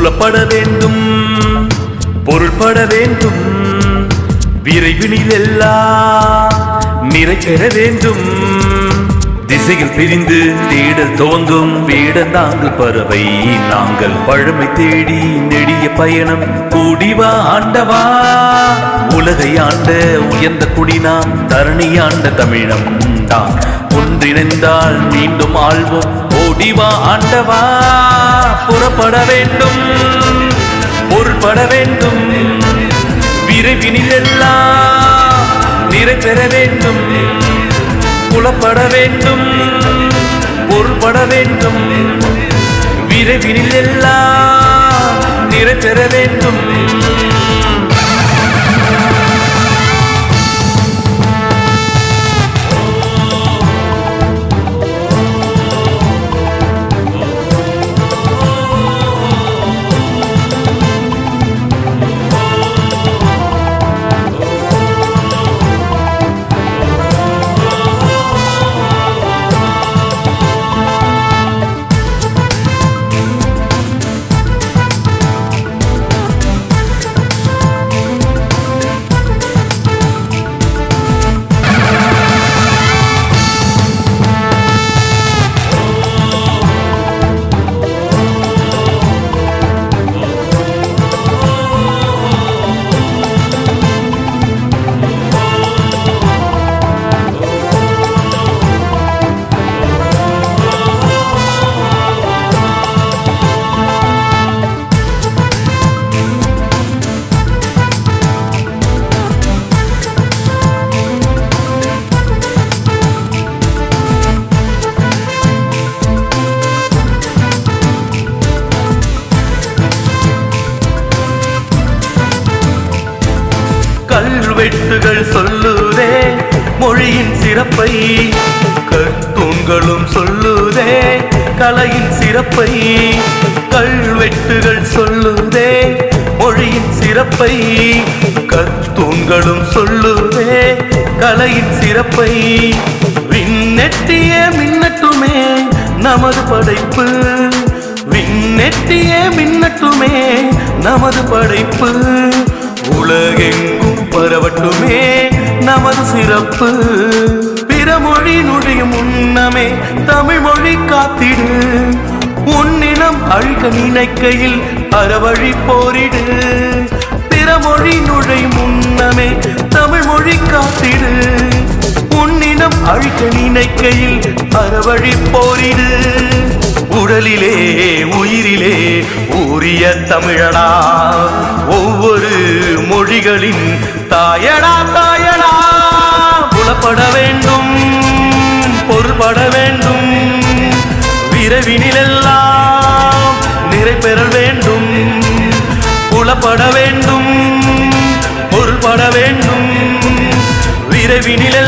புலப்பட வேண்டும், பொருள்பட வேண்டும், விரைவினில் எல்லாம் நிறை பெற வேண்டும். திசையில் பிரிந்து தேடல் துவங்கும் வேடன் நாங்கள் பறவை, நாங்கள் பழமை தேடி நெடிய பயணம் கூடிவா ஆண்டவா. உலகை ஆண்ட உயர்ந்த குடி நாம், தரணி ஆண்ட தமிழம் தான். ஒன்றிணைந்தால் மீண்டும் ஆள்வோம், ஓடிவா ஆண்டவா. புறப்பட வேண்டும், பொருள்பட வேண்டும், விரைவினில் எல்லாம் நிறை பெற வேண்டும். புலப்பட வேண்டும், பொருள்பட வேண்டும், விரைவினில் எல்லாம் நிறை பெற வேண்டும். கல்வெட்டுகள் சொல்லுதே மொழியின் சிறப்பை, கற்தூண்களும் சொல்லுதே கலையின் சிறப்பை. கல்வெட்டுகள் சொல்லுதே மொழியின் சிறப்பை, கற்தூண்களும் சொல்லுதே கலையின் சிறப்பை. விண்ணெட்டிய மின்னட்டுமே நமது படைப்பு, விண்ணெட்டிய மின்னட்டுமே நமது படைப்பு. உலகெங்கும் பரவட்டுமே நமது சிறப்பு. பிறமொழி நுழையும் முன்னமே தமிழ் மொழி காத்திடு, உன்னினம் அழிக்க நினைக்கையில் அறவழி போரிடு. பிறமொழி நுழையும் முன்னமே தமிழ் மொழி காத்திடு, உன்னினம் அழிக்க நினைக்கையில் அறவழி போரிடு. உடலிலே உயிரிலே ஊறிய தமிழடா, ஒவ்வொரு மொழிகளின் தாயடா தாயடா. புலப்பட வேண்டும், பொருள்பட வேண்டும், விரைவினில் எல்லாம் நிறை பெற வேண்டும். புலப்பட வேண்டும், பொருள்பட வேண்டும், விரைவினில்